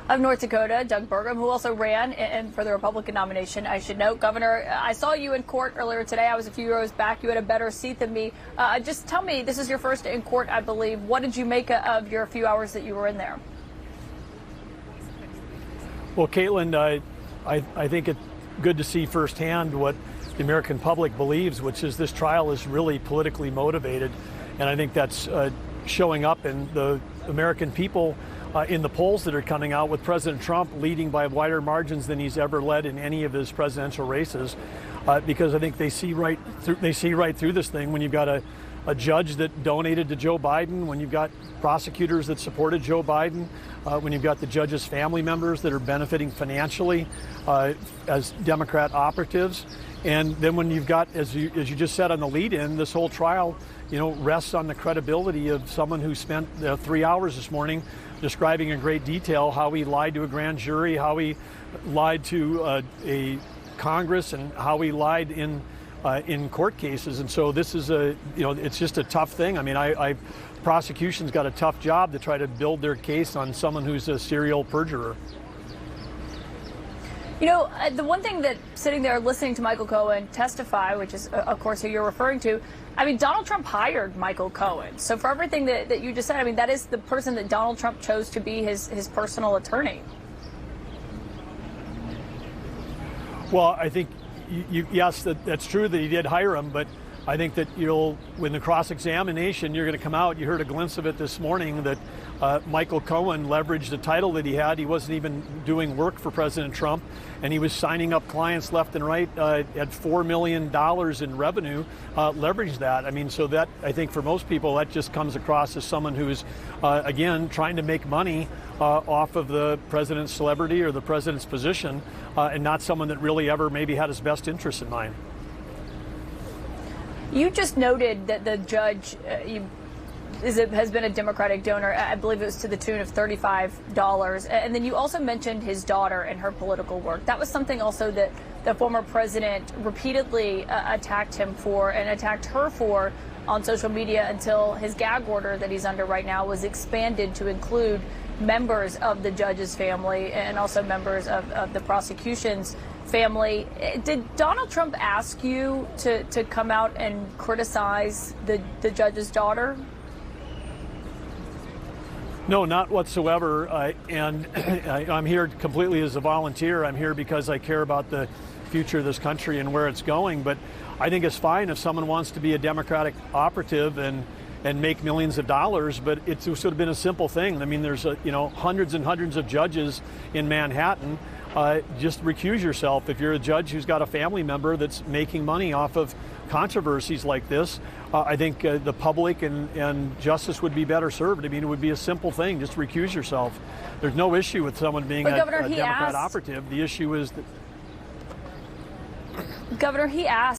of North Dakota, Doug Burgum, who also ran for the Republican nomination, I should note. Governor, I saw you in court earlier today. I was a few rows back. You had a better seat than me. Just tell me, this is your first in court, I believe. What did you make of your few hours that you were in there? Well, Caitlin, I think it's good to see firsthand what the American public believes, which is this trial is really politically motivated. And I think that's showing up in the American people in the polls that are coming out, with President Trump leading by wider margins than he's ever led in any of his presidential races, because I think they see right through this thing. When you've got a judge that donated to Joe Biden, when you've got prosecutors that supported Joe Biden, when you've got the judge's family members that are benefiting financially as Democrat operatives, and then when you've got, as you just said on the lead-in, this whole trial, rests on the credibility of someone who spent 3 hours this morning describing in great detail how he lied to a grand jury, how he lied to a Congress, and how he lied in court cases. And so this is it's just a tough thing. I mean, prosecution's got a tough job to try to build their case on someone who's a serial perjurer. The one thing that sitting there listening to Michael Cohen testify, which is, of course, who you're referring to, I mean, Donald Trump hired Michael Cohen. So for everything that you just said, I mean, that is the person that Donald Trump chose to be his personal attorney. Well, I think, yes, that's true that he did hire him, but I think that when the cross-examination, you're going to come out. You heard a glimpse of it this morning that Michael Cohen leveraged the title that he had. He wasn't even doing work for President Trump, and he was signing up clients left and right at $4 million in revenue, leveraged that. I mean, so that, I think for most people, that just comes across as someone who's, again, trying to make money off of the president's celebrity or the president's position, and not someone that really ever maybe had his best interests in mind. You just noted that the judge has been a Democratic donor. I believe it was to the tune of $35. And then you also mentioned his daughter and her political work. That was something also that the former president repeatedly attacked him for and attacked her for on social media, until his gag order that he's under right now was expanded to include members of the judge's family and also members of the prosecution's family. Did Donald Trump ask you to come out and criticize the judge's daughter? No, not whatsoever. And I'm here completely as a volunteer. I'm here because I care about the future of this country and where it's going. But I think it's fine if someone wants to be a Democratic operative and make millions of dollars, but it's sort of been a simple thing. I mean, there's hundreds and hundreds of judges in Manhattan. Just recuse yourself if you're a judge who's got a family member that's making money off of controversies like this. I think the public and justice would be better served. I mean, it would be a simple thing. Just recuse yourself. There's no issue with someone being a Democrat operative. The issue is that Governor, he asked